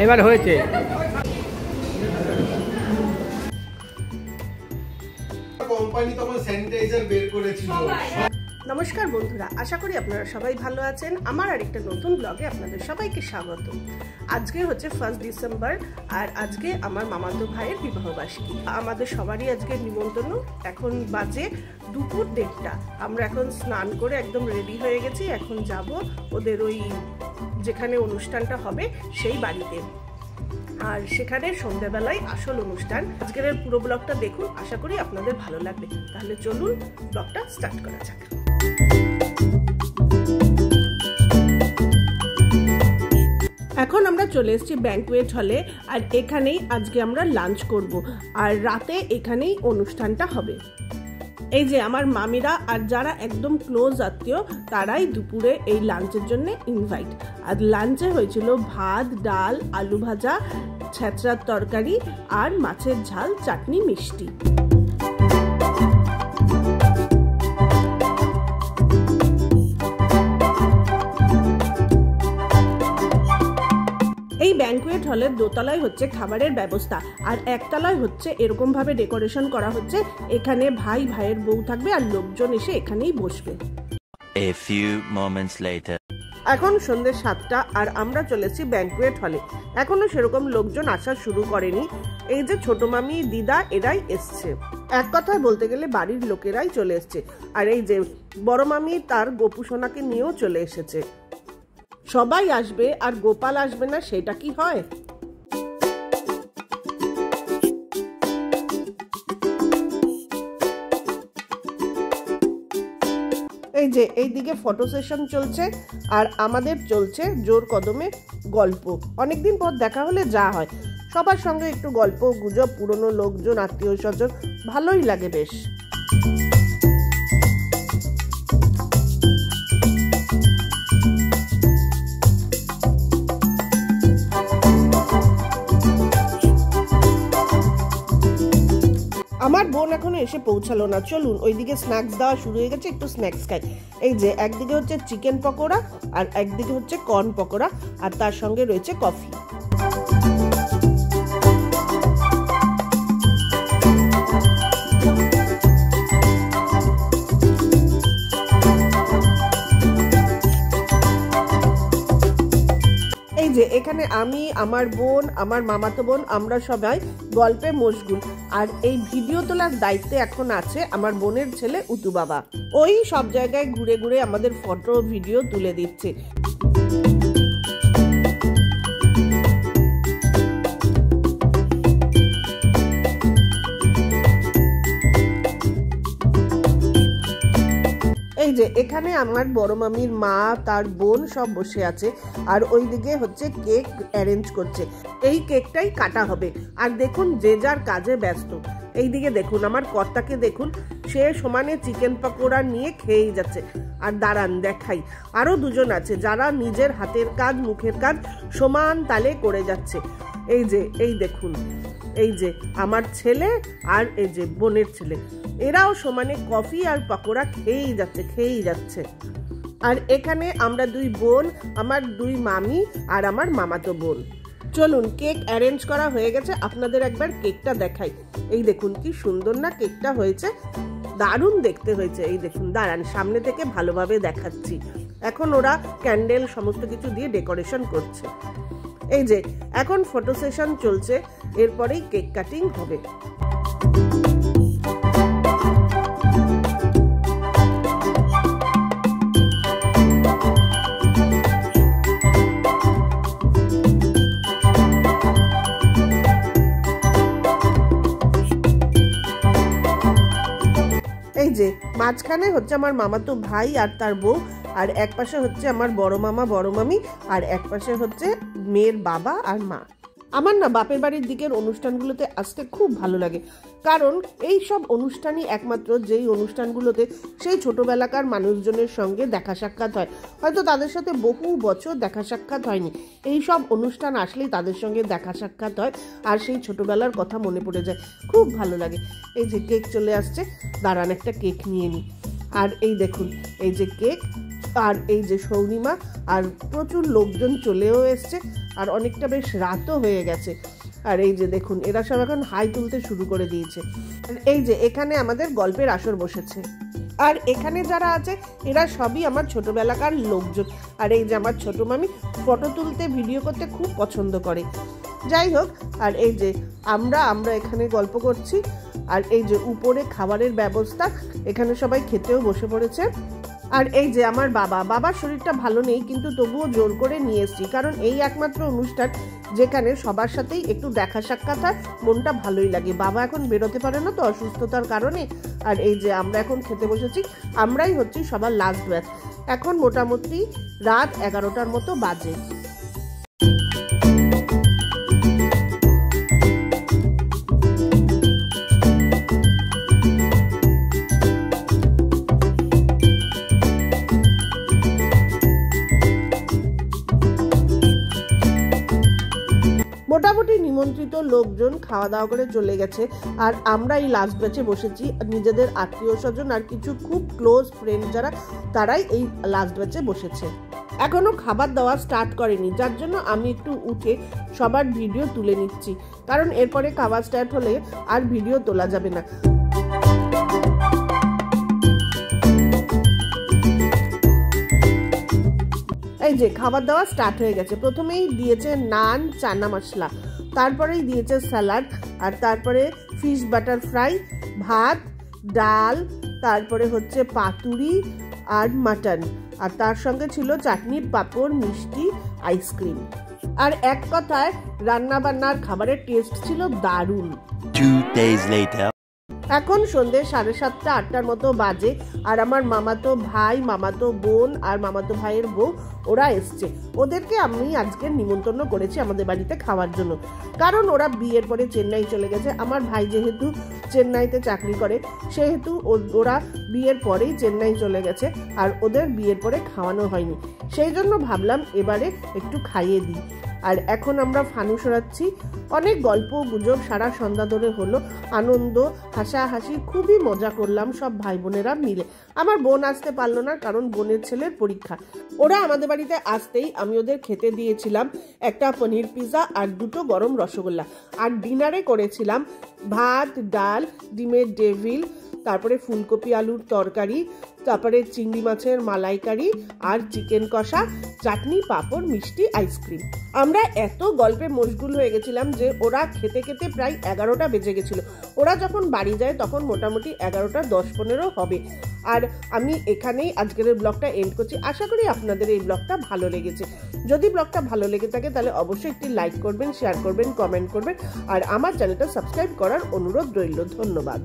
এবার হয়েছে। কোম্পানি তখন স্যানিটাইজার বের করেছিল। নমস্কার বন্ধুরা, আশা করি আপনারা সবাই ভালো আছেন। আমার আরেকটা নতুন ব্লগে আপনাদের সবাইকে স্বাগত। আজকে হচ্ছে 1 ডিসেম্বর আর আজকে আমার মামাতো ভাইয়ের বিবাহবার্ষিকী। আমাদের সবারই আজকে নিমন্ত্রণ। এখন বাজে দুপুর 1:30। আমরা এখন স্নান করে একদম রেডি হয়ে গেছি। এখন যাব ওদের ওই যেখানে অনুষ্ঠানটা হবে সেই বাড়িতে, আর সেখানে সন্ধ্যাবেলায় আসল অনুষ্ঠান। আজকের পুরো ব্লগটা দেখুন, আশা করি আপনাদের ভালো লাগবে। তাহলে চলুন ব্লগটা স্টার্ট করা যাক। এখন আমরা চলে এসেছি ব্যাংকুয়েট হলে, আর এখানেই আজকে আমরা লাঞ্চ করব, আর রাতে এখানেই অনুষ্ঠানটা হবে। এই যে আমার মামিরা আর যারা একদম ক্লোজ আত্মীয় তারাই দুপুরে এই লাঞ্চের জন্য ইনভাইট। আর লাঞ্চে হয়েছিল ভাত, ডাল, আলু ভাজা, ছেঁচড়ার তরকারি আর মাছের ঝাল, চাটনি, মিষ্টি। এই ব্যাংকুয়েট হলের দোতলায় হচ্ছে খাবারের ব্যবস্থা, আর একতলায় হচ্ছে এরকম ভাবে ডেকোরেশন করা হচ্ছে। এখানে ভাই ভাইয়ের বউ থাকবে আর লোকজন এসে এখানেই বসবে। A few moments later. এখন সন্ধ্যে 7টা আর আমরা চলেছি ব্যাংকুয়েট হলে। এখনো সেরকম লোকজন আসা শুরু করেনি। এই যে ছোট মামি, দিদা এরাই এসছে। এক কথায় বলতে গেলে বাড়ির লোকেরাই চলে এসছে। আর এই যে বড় মামি তার গোপু সোনাকে নিয়েও চলে এসেছে। সবাই আসবে আর গোপাল আসবে না, সেটা কি হয়? এই যে এইদিকে ফটো সেশন চলছে আর আমাদের চলছে জোর কদমে গল্প। অনেকদিন পর দেখা হলে যা হয়, সবার সঙ্গে একটু গল্প গুজব, পুরনো লোকজন, আত্মীয় স্বজন, ভালোই লাগে বেশ। আমার বোন এখনো এসে পৌঁছালো না। চলুন ওইদিকে স্ন্যাক্স দেওয়া শুরু হয়ে গেছে, একটু স্ন্যাক্স খাই। এই যে একদিকে হচ্ছে চিকেন পকোড়া আর একদিকে হচ্ছে কর্ন পকোড়া, আর তার সঙ্গে রয়েছে কফি। এই যে এখানে আমি, আমার বোন, আমার মামাতো বোন, আমরা সবাই গল্পে মশগুল। আর এই ভিডিও তোলার দায়িত্বে এখন আছে আমার বোনের ছেলে উতু বাবা। ওই সব জায়গায় ঘুরে ঘুরে আমাদের ফটো ভিডিও তুলে দিচ্ছে। এই যে এখানে আমার বড় মামির মা, তার বোন সব বসে আছে, আর ওইদিকে হচ্ছে কেক অ্যারেঞ্জ করছে। এই কেকটাই কাটা হবে। আর দেখুন যে যার কাজে ব্যস্ত। এইদিকে দেখুন আমার কর্তাকে দেখুন, সে সমানে চিকেন পকোড়া নিয়ে খেয়েই যাচ্ছে। আর দাঁড়ান দেখাই, আরো দুজন আছে যারা নিজের হাতের কাজ, মুখের কাজ সমান তালে করে যাচ্ছে। এই যে এই দেখুন, এই যে আমার ছেলে আর এই যে বোনের ছেলে, এরাও সমানে কফি আর পকোড়া খেয়েই যাচ্ছে। আর এখানে আমরা দুই বোন, আমার দুই মামি আর আমার মামাতো বোন। চলুন কেক অ্যারেঞ্জ করা হয়ে গেছে, আপনাদের একবার কেকটা দেখাই। এই দেখুন কি সুন্দর না কেকটা হয়েছে, দারুণ দেখতে হয়েছে। এই দেখুন, দাঁড়ান সামনে থেকে ভালোভাবে দেখাচ্ছি। এখন ওরা ক্যান্ডেল সমস্ত কিছু দিয়ে ডেকোরেশন করছে। এই যে এখন ফটো সেশন চলছে, এরপরেই কেক কাটিং হবে। এই যে মাঝখানে হচ্ছে আমার মামাতো ভাই আর তার বউ, আর এক পাশে হচ্ছে আমার বড় মামা, বড় মামি, আর এক পাশে হচ্ছে মেয়ের বাবা আর মা। আমার না বাপের বাড়ির দিকের অনুষ্ঠানগুলোতে আসতে খুব ভালো লাগে, কারণ এই সব অনুষ্ঠানই একমাত্র যেই অনুষ্ঠানগুলোতে সেই ছোটবেলাকার মানুষজনের সঙ্গে দেখা সাক্ষাৎ হয়। হয়তো তাদের সাথে বহু বছর দেখা সাক্ষাৎ হয়নি, এই সব অনুষ্ঠান আসলেই তাদের সঙ্গে দেখা সাক্ষাৎ হয় আর সেই ছোটবেলার কথা মনে পড়ে যায়, খুব ভালো লাগে। এই যে কেক চলে আসছে, দাঁড়ান একটা কেক নিয়ে নিই। আর এই দেখুন, এই যে কেক আর এই যে সৌরিমা, আর প্রচুর লোকজন চলেও এসছে, আর অনেকটা বেশ রাতও হয়ে গেছে। আর এই যে দেখুন এরা সব এখন হাই তুলতে শুরু করে দিয়েছে। আর এই যে এখানে আমাদের গল্পের আসর বসেছে, আর এখানে যারা আছে এরা সবই আমার ছোটবেলাকার লোকজন। আর এই যে আমার ছোট মামি ফটো তুলতে ভিডিও করতে খুব পছন্দ করে। যাই হোক, আর এই যে আমরা এখানে গল্প করছি। আর এই যে উপরে খাবারের ব্যবস্থা, এখানে সবাই খেতেও বসে পড়েছে। আর এই যে আমার বাবার শরীরটা ভালো নেই, কিন্তু তবুও জোর করে নিয়ে এসেছি, কারণ এই একমাত্র অনুষ্ঠান যেখানে সবার সাথেই একটু দেখা সাক্ষাৎ হয়, মনটা ভালোই লাগে। বাবা এখন বেরোতে পারে না তো অসুস্থতার কারণে। আর এই যে আমরা এখন খেতে বসেছি, আমরাই হচ্ছি সবার লাস্ট ব্যাচ। এখন মোটামুটি রাত 11টার মতো বাজে। মোটামুটি নিমন্ত্রিত লোকজন খাওয়া দাওয়া করে চলে গেছে, আর আমরা এই লাস্ট ব্যাচে বসেছি। নিজেদের আত্মীয় স্বজন আর কিছু খুব ক্লোজ ফ্রেন্ড যারা, তারাই এই লাস্ট ব্যাচে বসেছে। এখনো খাবার দাওয়া স্টার্ট করেনি, যার জন্য আমি একটু উঠে সবার ভিডিও তুলে নিচ্ছি, কারণ এরপরে খাবার স্টার্ট হলে আর ভিডিও তোলা যাবে না। এই যে খাবার দাওয়া স্টার্ট হয়ে গেছে। প্রথমেই দিয়েছে নান, চানা মশলা, তারপরেই দিয়েছে স্যালাড, আর তারপরে ফিশ বাটার ফ্রাই, ভাত, ডাল, তারপরে হচ্ছে পাতুরি আর মাটন, আর তার সঙ্গে ছিল চাটনি, পাঁপড়, মিষ্টি, আইসক্রিম। আর এক কথায় রান্না বান্নার খাবারের টেস্ট ছিল দারুণ। 2 days later. এখন সন্ধ্যে 7:30 8টার মতো বাজে, আর আমার মামাতো ভাই, মামাতো বোন আর মামাতো ভাইয়ের বউ ওরা এসছে। ওদেরকে আমি আজকে নিমন্ত্রণ করেছি আমাদের বাড়িতে খাওয়ার জন্য, কারণ ওরা বিয়ের পরে চেন্নাই চলে গেছে। আমার ভাই যেহেতু চেন্নাইতে চাকরি করে, সেহেতু ওরা বিয়ের পরেই চেন্নাই চলে গেছে, আর ওদের বিয়ের পরে খাওয়ানো হয়নি। সেই জন্য ভাবলাম এবারে একটু খাইয়ে দিই। আর এখন আমরা ফানুস ওড়াচ্ছি। অনেক গল্প গুজব সারা সন্ধ্যা ধরে হলো, আনন্দ হাসাহাসি, খুবই মজা করলাম সব ভাই বোনেরা মিলে। আমার বোন আসতে পারলো না, কারণ বোনের ছেলের পরীক্ষা। ওরা আমাদের বাড়িতে আসতেই আমি ওদের খেতে দিয়েছিলাম একটা পনির পিৎজা আর 2টো গরম রসগোল্লা। আর ডিনারে করেছিলাম ভাত, ডাল, ডিমের ডেভিল, তারপরে ফুলকপি আলুর তরকারি, তারপরে চিংড়ি মাছের মালাইকারি আর চিকেন কষা, চাটনি, পাঁপড়, মিষ্টি, আইসক্রিম। আমরা এত গল্পে মশগুল হয়ে গেছিলাম যে ওরা খেতে খেতে প্রায় 11টা বেজে গেছিল। ওরা যখন বাড়ি যায় তখন মোটামুটি 11টা 10-15 হবে। আর আমি এখানেই আজকের ব্লগটা এন্ড করছি। আশা করি আপনাদের এই ব্লগটা ভালো লেগেছে। যদি ব্লগটা ভালো লেগে থাকে তাহলে অবশ্যই একটি লাইক করবেন, শেয়ার করবেন, কমেন্ট করবেন, আর আমার চ্যানেলটা সাবস্ক্রাইব করার অনুরোধ রইল। ধন্যবাদ।